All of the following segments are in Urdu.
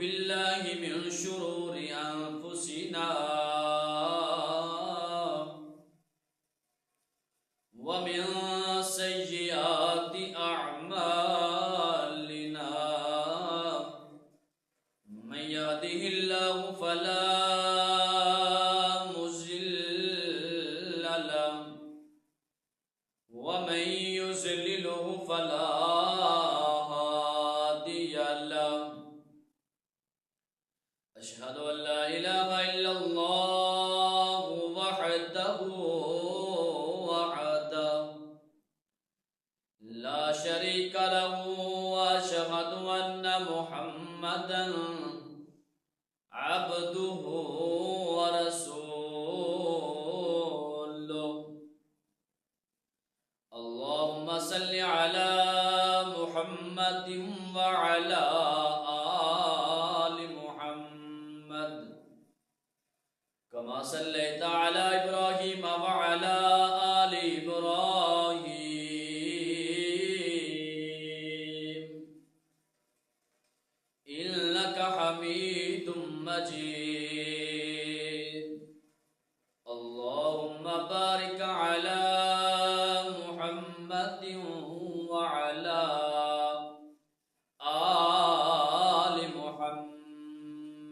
بالله من شرور أنفسنا ومن سيئات أعمالنا من يهده الله فلا مضل له ومن يضلله فلا هادي له أشهد أن لا إله إلا الله وحده لا شريك له وأشهد أن محمدا عبده ورسوله اللهم صل على محمد وعلى آل محمد كما صليت على إبراهيم وعلى آل إبراهيم إنك حميد مجيد اللهم بارك على محمد وعلى آل محمد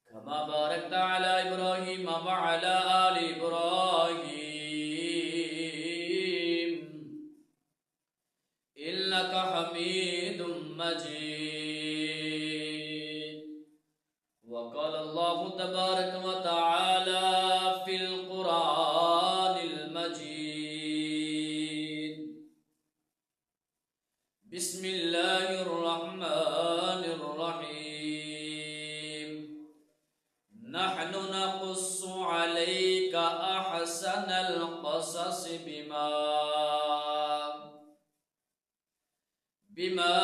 كما باركت على إبراهيم وعلى آل إبراهيم إنك حميد مجيد وقال الله تبارك وتعالى في القرآن المجيد بسم الله الرحمن الرحيم نحن نقص عليك أحسن القصص بما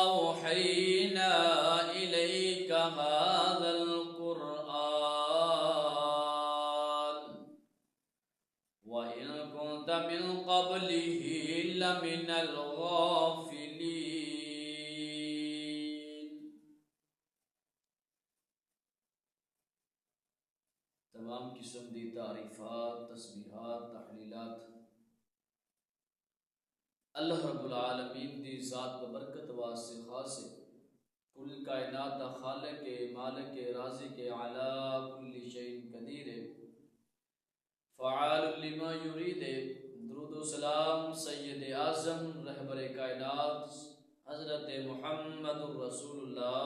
أوحينا إليك هذا القرآن وإن كنت من قبله لمن الغافلين. تمام قسم دی تعریفات، تسبیحات، تحلیلات اللہ رب العالمین دی ذات ببرکت واسطے خاص ہے. کل کائنات دا خالق ہے، مالک ہے، رازق ہے، علی کل شیء قدیر ہے، فعال لما یرید ہے. درود و سلام سید اعظم رہبر کائنات حضرت محمد رسول اللہ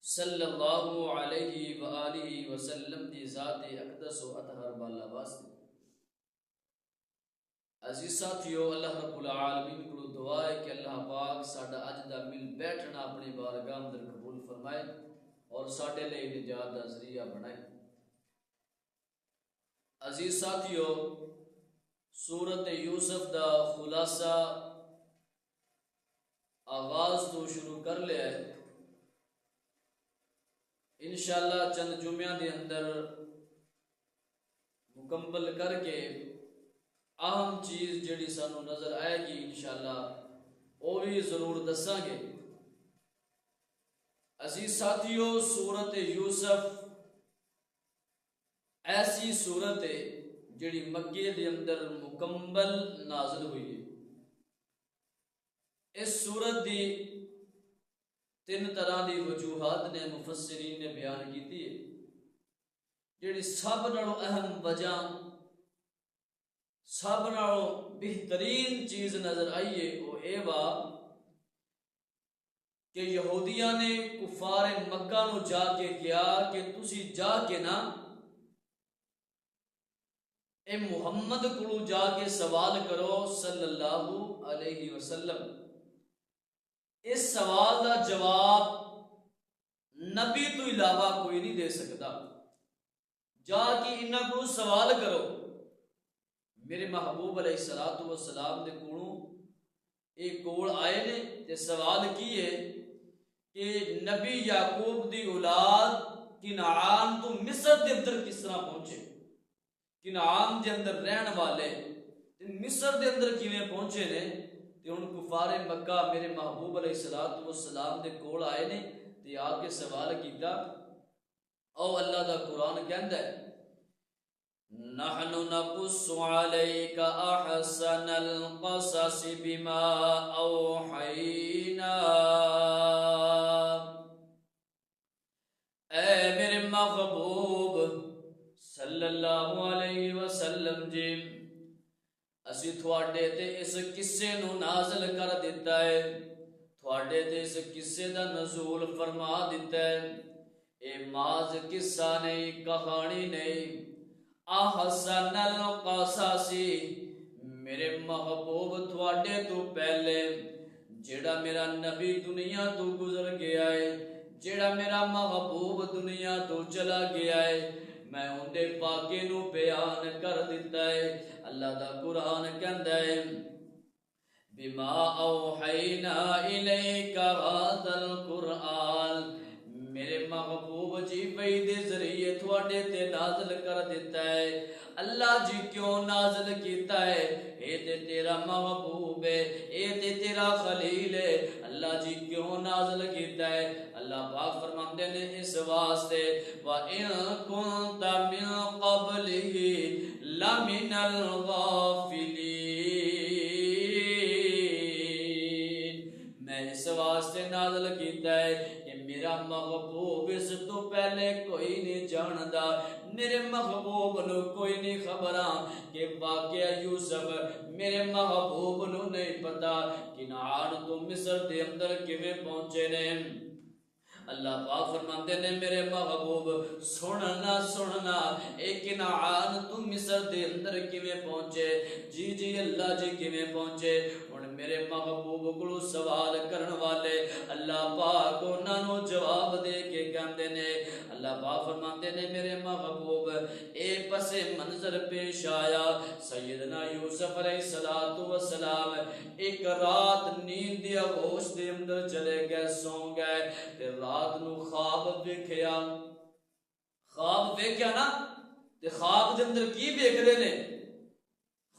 صلی اللہ علیہ وآلہ وسلم دی ذات اقدس و اطہر بالا واسطے. عزیز ساتھیو، اللہ رب العالمین کو دعا ہے کہ اللہ پاک ساڈا اج دا مل بیٹھنا اپنی بارگاہ اندر قبول فرمائے اور ساڈے لئی نجات دا ذریعہ بنائے. عزیز ساتھیو، سورت یوسف دا خلاصہ آغاز تو شروع کر لیا ہے. انشاءاللہ چند جمعہ دے اندر مکمل کر کے اہم چیز جڑی سانو نظر آئے گی انشاءاللہ وہ بھی ضرور دساں گے. عزیز ساتھیو، سورت یوسف ایسی سورت ہے جڑی مکے دے اندر مکمل نازل ہوئی ہے. اس سورت دی تین طرح دی وجوہات نے مفسرین نے بیان کیتی ہے. جڑی سب نالوں اہم وجہ، سب نالوں بہترین چیز نظر آئی ہے وہ اے وا کہ یہودیاں نے کفار مکہ نو جا کے کیا کہ تسی جا کے نا اے محمد کو جا کے سوال کرو صلی اللہ علیہ وسلم. اس سوال دا جواب نبی تو علاوہ کوئی نہیں دے سکتا. جا کے انہاں کو سوال کرو. میرے محبوب علیہ الصلوۃ والسلام دے کولوں ایک کول آئے نے تے سوال کیے کہ نبی یعقوب دی اولاد کنعان تو مصر دے اندر کس طرح پہنچے. کنعان دے اندر رہن والے مصر دے اندر کیویں پہنچے نے تے ہن کفار مکہ میرے محبوب علیہ الصلوۃ والسلام دے کول آئے نے تے آ کے سوال کیتا او اللہ دا قرآن کہندا ہے نحن نقص عليك احسن القصص بما اوحينا اے میرے محبوب صلی اللہ علیہ وسلم جی اسی تھوڑے تے اس قصے نو نازل کر دیتا ہے تھوڑے تے اس قصے دا نزول فرما دیتا ہے اے ماز قصہ نہیں کہانی نہیں احسن القصص میرے محبوب تھوڑے تو پہلے جیڑا میرا نبی دنیا تو گزر گیا ہے جیڑا میرا محبوب دنیا تو چلا گیا ہے میں اندے پاکے نو بیان کر دیتا ہے اللہ دا قرآن کہندا ہے بما اوحینا الیک ھذا القرآن میرے محبوب جی وحی دے ذریعے تھوڑے تے نازل کر دیتا ہے اللہ جی کیوں نازل کیتا ہے اے تے تیرا محبوب ہے اے تے تیرا خلیل ہے اللہ جی کیوں نازل کیتا ہے اللہ پاک فرماندے نے اس واسطے وَإِن كُنْتَ مِن قَبْلِهِ لَمِنَ الْغَافِلِينَ میں اس واسطے نازل کیتا ہے کہ میرا محبوب اس تو پہلے کوئی نہیں جاندا میرے محبوب نو کوئی نہیں خبراں کہ واقعہ یوسف میرے محبوب نو نہیں پتا کنعان تو مصر دے اندر کیویں پہنچے نے اللہ پاک فرماندے نے میرے محبوب سننا اے کنعان تو مصر دے اندر کیویں پہنچے جی اللہ جی کیویں پہنچے ہن میرے محبوب کو سوال کرن والے اللہ پاک انہاں نو جواب دے کے کہندے نے اللہ پاک فرماندے نے میرے محبوب اے پس منظر پیش آیا سیدنا یوسف علیہ الصلوۃ والسلام ایک رات نیند دی آغوش دے اندر چلے گئے سو گئے تے رات نو خواب ویکھیا نا تے خواب دے اندر کی ویکھدے نے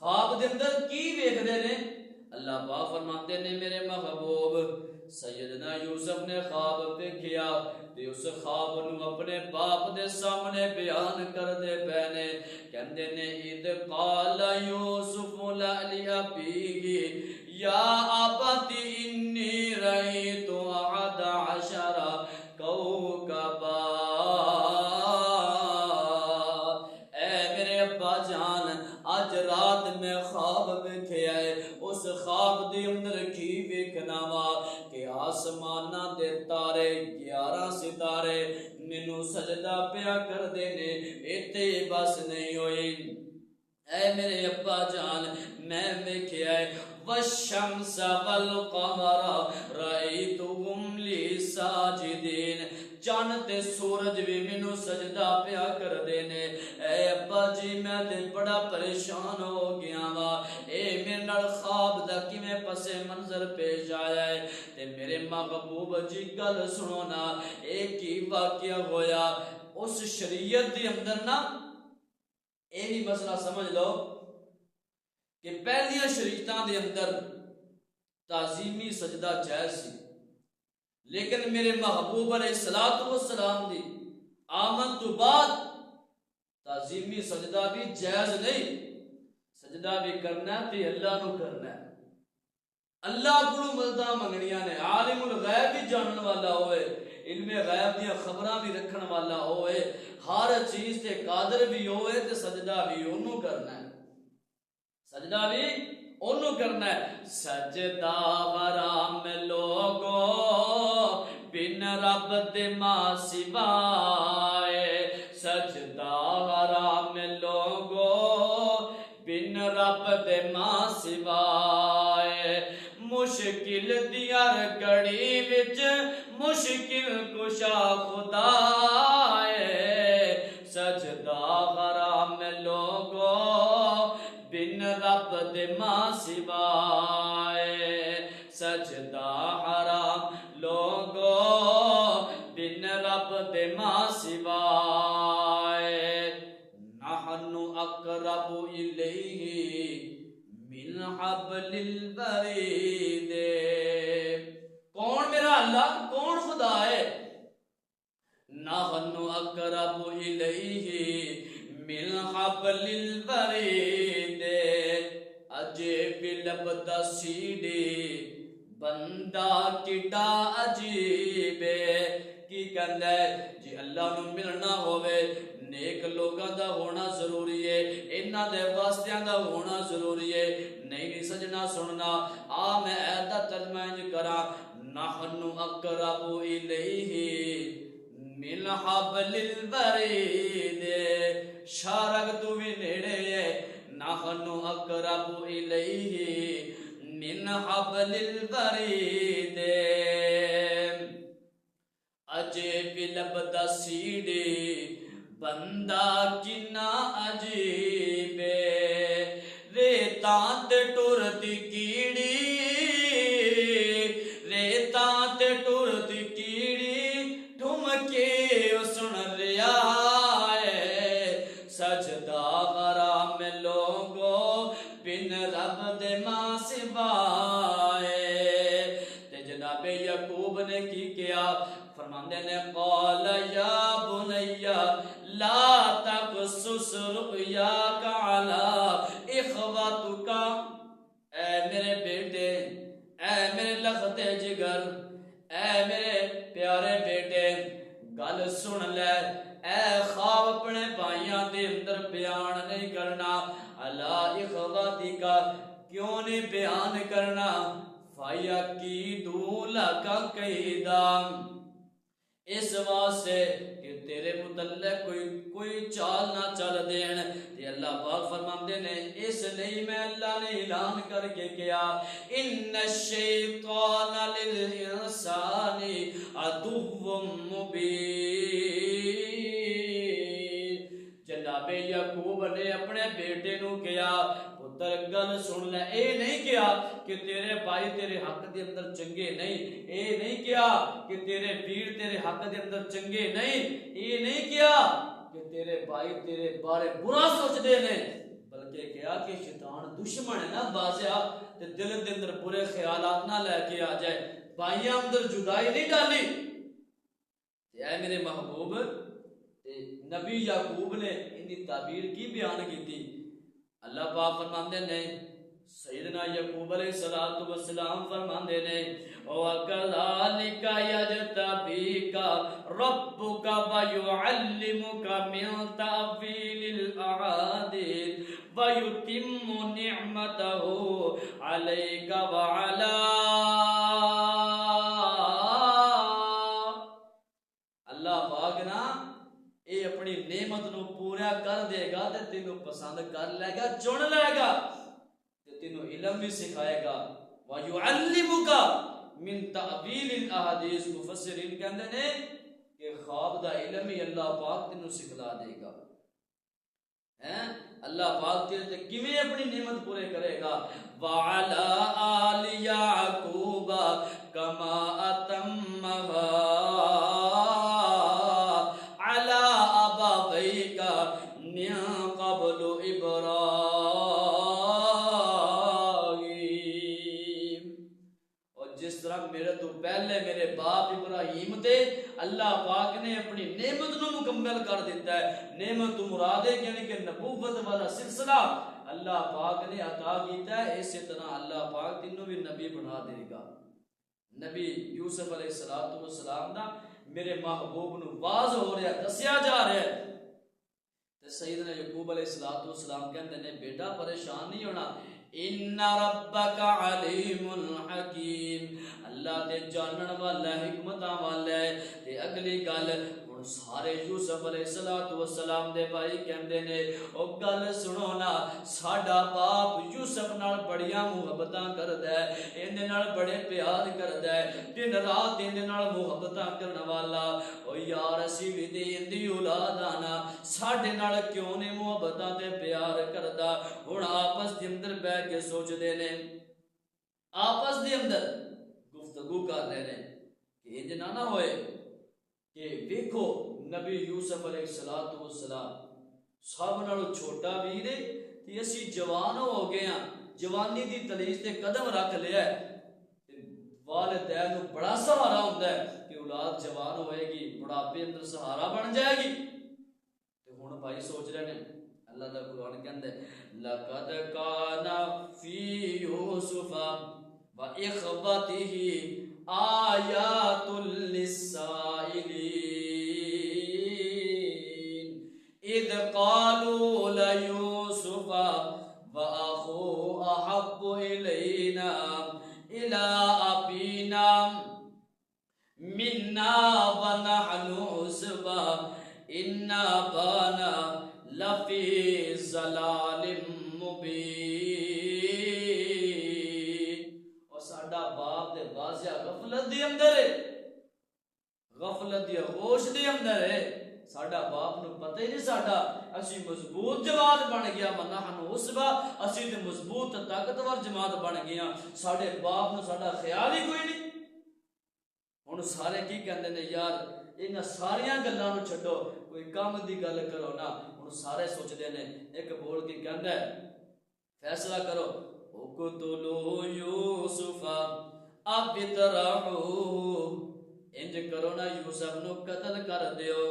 خواب دے اندر کی ویکھدے نے اللہ پاک فرماتے نے میرے محبوب سیدنا یوسف نے خواب ویکھیا تے اس خواب نو اپنے باپ دے سامنے بیان کر دے پہنے کہندے نے اذ قال یوسف لأبیہ یا ابت انی رأیت احد عشر کوکبا اے میرے ابا جان آج رات میں خواب ویکھیا ہے اس خواب دے اندر کی ویکھنا وا کہ آسماناں دے تارے 11 ستارے مینوں سجدہ پیا کر دے نے ایتھے بس نہیں ہوئی اے میرے ابا جان میں ویکھیا ہے والشمس والقمر رأیتہم لی ساجدین چاند تے سورج بھی مینوں سجدہ پیا کر دینے اے ابا جی میں تے بڑا پریشان ہو گیا وا اے میرے نال خواب دا کیویں پس منظر پیش آیا ہے تے میرے محبوب جی گل سنو نا اے کی واقعہ ہویا اس شریعت دے اندر نا اے بھی مسئلہ سمجھ لو کہ پہلیاں شریعتاں دے اندر تعظیمی سجدہ جائز سی لیکن میرے محبوب علیہ الصلوۃ والسلام دی آمد تو بعد تعظیمی سجدہ بھی جائز نہیں سجدہ بھی کرنا تے اللہ نو کرنا ہے اللہ کو مدداں منگنیاں نے عالم الغیب بھی جانن والا ہوئے علم غیب دیا خبراں بھی رکھن والا ہوئے ہر چیز تے قادر بھی ہوئے تے سجدہ بھی انہوں کرنا ہے سجدہ بھی انہوں کرنا ہے سجدہ حرام لوگو بن رب دے ماں سوائے سجدہ حرام لوگو بن رب دے ماں سوائے مشکل دیار گڑی وچ مشکل کشا خدا سجدہ حرام لوگو بن رب دے ماں سوائے سجدہ حرام لوگو بن رب دے ماں سوائے نحن اقرب الیہ من حبل الورید اقرب الیہ من حبل الورید اجے بھی لبدا سیڑھی بندہ کڈا عجیب کی کہندا ہے جی اللہ نو ملنا ہوئے نیک لوگاں دا ہونا ضروری ہے انہاں دے واسطیاں دا ہونا ضروری ہے نہیں سجنا سننا آ میں ایت دا ترجمہ انج کراں نحن اقرب الیہ من حبل الورید شارک تو بھی نیڑے ہے نحن اقرب الیہ من حبل الورید اجے بھی لبدا سیڑھی بندہ کنا عجیب ریتاں تے ٹردی کیڑی ریتاں تے ٹردی کیڑی ٹھمکے سن ریا ہے سجدہ غرام لوگو بن رب دے ماں سوائے تے جناب یعقوب نے کی کیا فرماندے نے قال یا بنیا لا تقصص رؤیاک علی اخواتک اے میرے بیٹے اے میرے لختے جگر اے میرے پیارے بیٹے گل سن لے اے خواب اپنے بھائیاں دے اندر بیان نہیں کرنا علی اخواتک کیوں نہیں بیان کرنا فیکیدوا لک کیدا اس واسطے کہ تیرے متعلق کوئی چال نہ چل دین تے اللہ پاک فرماندے نے اس نہیں میں اللہ نے اعلان کر کے کیا ان الشیطان للانسان عدو مبین جناب یعقوب نے اپنے بیٹے نو کیا پتر گل سن لے اے نہیں کیا کہ تیرے بھائی تیرے حق دے اندر چنگے نہیں اے نہیں کیا کہ تیرے پیر تیرے حق دے اندر چنگے نہیں اے نہیں کیا کہ تیرے بھائی تیرے بارے برا سوچ دے نے بلکہ کیا کہ شیطان دشمن ہے نا واضح تے دل دے اندر برے خیالات نہ لے کے آ جائے بھائیاں اندر جدائی نہیں ڈالی اے میرے محبوب نبی یعقوب نے ان کی تعبیر کی بیان کی تھی اللہ پاک فرماندے نے سیدنا یعقوب علیہ السلام فرماندے نے وَكَذَلِكَ يَجْتَبِيكَ رَبُّكَ وَيُعَلِّمُكَ مِن تَأْوِيلِ الْأَحَادِيثِ وَيُتِمُّ نِعْمَتَهُ عَلَيْكَ وَعَلَىٰ اللہ پاک نا اے اپنی نعمت نو پورا کر دے گا تے تینوں پسند کر لے گا چن لے گا تے تینوں علم بھی سکھائے گا وَيُعَلِّمُكَ من تأویل الاحادیث مفسرین کہندے نے کہ خواب دا علم ہی اللہ پاک تینوں سکھلا دے گا اللہ پاک تے کیویں اپنی نعمت پورے کرے گا وَعَلَىٰ آلِ يَعْقُوبَ كَمَا أَتَمَّهَا پہلے میرے باپ ابراہیم تے اللہ پاک نے اپنی نعمت نو مکمل کر دیتا ہے نعمت مراد ہے یعنی کہ نبوت والا سلسلہ اللہ پاک نے عطا کیتا ہے اسی طرح اللہ پاک تینوں بھی نبی بنا دے گا نبی یوسف علیہ السلام دا میرے محبوب نو واضح ہو رہا ہے دسیا جا رہا ہے تے سیدنا یعقوب علیہ السلام کہندے نے بیٹا پریشان نہیں ہونا ان ربک علیم حکیم اللہ تے جانن والا حکمتاں والا ہے تے اگلی گل ہن سارے یوسف علیہ السلام دے بھائی کہندے نے او گل سنو نا ساڈا باپ یوسف نال بڑیاں محبتاں کردا ہے ایندے نال بڑے پیار کردا ہے دن رات ایندے نال محبتاں کرن والا او یار اسی وی تے ایندی اولاد آنا ساڈے نال کیوں نہیں محبتاں تے پیار کردا ہن آپس دے اندر بیٹھ کے سوچ دے نے آپس دے اندر گفتگو کر رہے ہیں کہ انج نہ ہوئے کہ دیکھو نبی یوسف علیہ السلام سب نالوں چھوٹا بھی نے تے اسی جوان ہو گئے ہاں جوانی دی تلیج تے قدم رکھ لیا ہے والدین نو بڑا سہارا ہوندا ہے کہ اولاد جوان ہوئے گی بڑھاپے اندر سہارا بن جائے گی بھائی سوچ رہے ہیں اللہ دا قرآن کہندا ہے لقد کان فی یوسف و اخوته آیات للسائلین اذ قالوا لیوسف و اخوه احب الینا الی ابینا منا ونحن عصبہ ان ابانا لفی ضلال مبین. اور ساڈا باپ دے واضح غفلت دے اندر ہے، غفلت دی ہوش دے اندر ہے. ساڈا باپ نو پتہ ہی نہیں ساڈا اسی مضبوط جماعت بن گیا ونحن عصبہ، اسی تے مضبوط طاقتور جماعت بن گیا. ساڈے باپ نو ساڈا خیال ہی کوئی نہیں. ہن سارے کی کہندے نے یار انہاں ساریاں گلاں نو چھڈو کوئی کام دی گل کرو نا. ہن سارے سوچدے نے ایک بول کے کہندا ہے فیصلہ کرو اقتلوا یوسف اب ترعوا، انج کرو نا یوسف نو قتل کر دیو.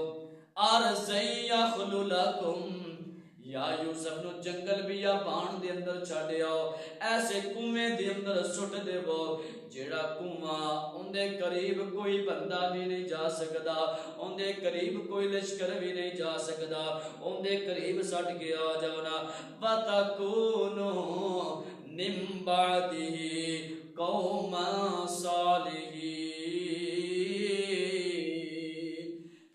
ارضی یخل لکم، یا یوسف نو جنگل بیابان دے اندر چھڈ آؤ، ایسے کنویں دے اندر سٹ دیو جیڑا کنواں اندے قریب کوئی بندہ بھی نہیں جا سکدا، اندے قریب کوئی لشکر بھی نہیں جا سکدا. اندے قریب سٹ کے آ جاؤ نا. وَتَكُونُوا مِن بَعْدِهِ قَوْمًا صَالِحِينَ.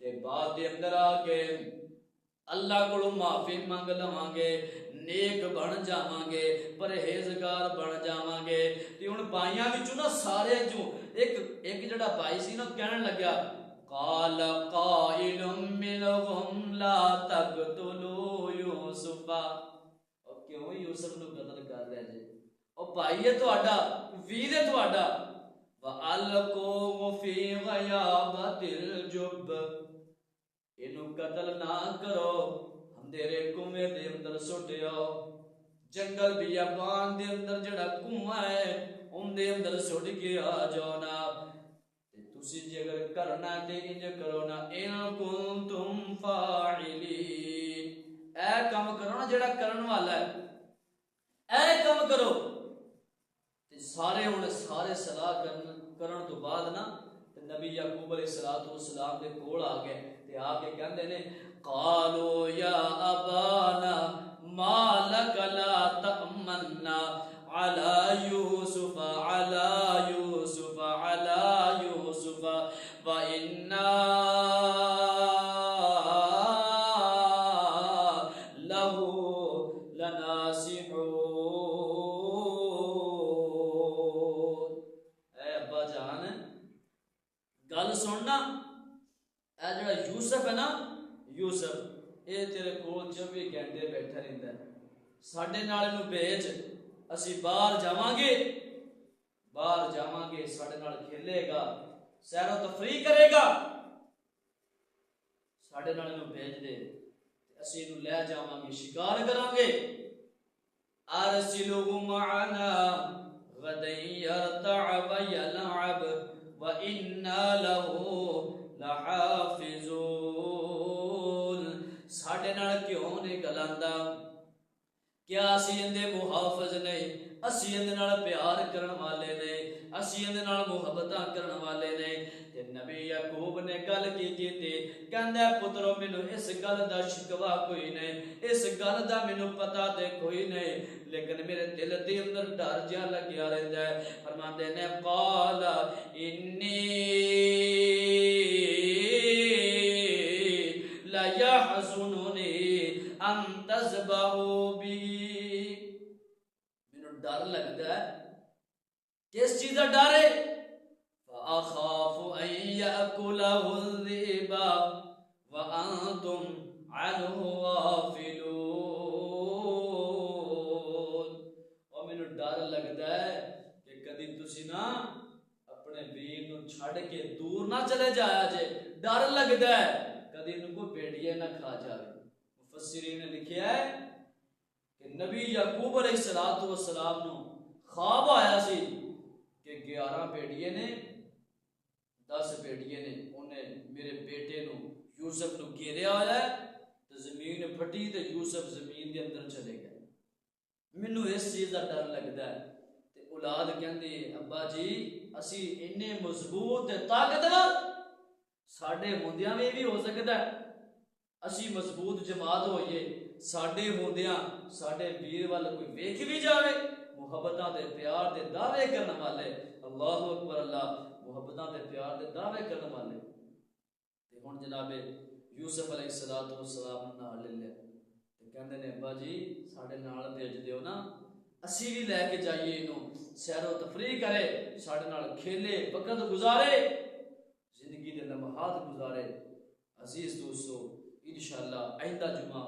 تے بعد دے اندر آ کے اللہ کو معافی منگ لواں گے، نیک بن جاواں گے، پرہیزگار بن جاواں گے. تے ہن بھائیاں وچوں نا سارے چوں ایک جڑا بھائی سی نا کہن لگا قال قائل منهم لا تقتلوا یوسف، او کیوں یوسف نو قتل کر رہے جے؟ او بھائی ہے تہاڈا، ویر ہے تہاڈا. وَأَلْقُوهُ فِي غَيَابَتِ الْجُبِّ، اینو قتل نہ کرو، اندھیرے کنویں دے اندر سٹ آؤ. جنگل بیابان دے اندر جڑا کنواں ہے ان دے اندر سٹ کے آ جاؤ نا. تسی جے اگر کرنا تے انج کرو نا ان کنتم فاعلین، اے کام کرو نا جڑا کرن والا ہے، اے کام کرو. تے سارے ہن سارے صلاح کرن تو بعد نا نبی یعقوب علیہ السلام دے کول آ گئے تے آ کے کہندے نے قالوا یا ابانا ما لک لا تأمنا علی یوسف علی یوسف علی یوسف وإنا له لناصحون. اے ابا جان گل سننا، اے جڑا یوسف ہے نا، یوسف اے تیرے کول 24 گھنٹے بیٹھا رہندا ہے. ساڈے نال اینو بھیج، اسی باہر جاواں گے ساڈے نال کھیلے گا، سیر و تفریح کرے گا. ساڈے نال اینو بھیج دے، اسی اینو لے جاواں گے، شکار کراں گے. ارسلہ معنا غدا یرتع ویلعب وَإِنَّا لَهُ لَحَافِظُونَ. ساڈے نال کیوں نہیں گلاندا؟ کیا اسی اندے محافظ نہیں؟ اسی اندے نال پیار کرن والے نہیں، اسی اندے نال محبتاں کرن والے نہیں. تے نبی یعقوب نے گل کی کیتی، کہندا پترو مینوں اس گل دا شکوا کوئی نہیں، اس گل دا مینوں پتہ تے کوئی نہیں، لیکن میرے دل دے اندر ڈر جا لگیا رہندا ہے. فرماندے نے قال انی لا یحزننی ان تذبحوا بی. مینوں ڈر لگدا ہے. کس چیز دا ڈر ہے؟ فاخاف ان یاکلہ الذئب وانتم عنہ غافلون. اور مینوں ڈر لگدا ہے کہ کدی تسی نا اپنے ویر نو چھڑ کے دور نہ چلے جایا جے. ڈر لگدا ہے کدی ان کو بھیڑیے نہ کھا جائے. مفسرین نے لکھیا ہے کہ نبی یعقوب علیہ السلام نو خواب آیا سی کہ 11 بیٹیے نے 10 بیٹیے نے انہیں میرے بیٹے نو یوسف نو گھیریا ہوا ہے تے زمین پھٹی تے یوسف زمین دے اندر چلے گئے. مینوں اس چیز دا ڈر لگدا ہے. تے اولاد کہندی ابا جی اسی اینے مضبوط تے طاقتور ساڈے ہوندیاں بھی ہو سکدا ہے اسی مضبوط جماعت ہوئیے ساڈے ہوندیاں ساڈے ویر وال کوئی ویکھ بھی جاوے محبتاں دے پیار دے دعوے کرن والے. اللہ اکبر اللہ. محبتاں دے پیار دے دعوے کرن والے. تے ہن جناب یوسف علیہ السلام نال لے لیا تے کہندے نے ابا جی ساڈے نال بھیج دیو نا اسی بھی لے کے جائیے اینوں سیر و تفریح کرے ساڈے نال کھیلے وقت گزارے زندگی دے لمحات گزارے. عزیز دوستو انشاءاللہ آئندہ جمعہ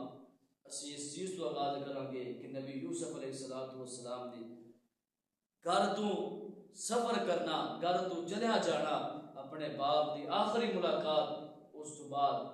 اسی اس چیز تو آغاز کریں گے کہ نبی یوسف علیہ السلام دی گھر تو سفر کرنا گھر تو چلیا جانا اپنے باپ دی آخری ملاقات اس تو بعد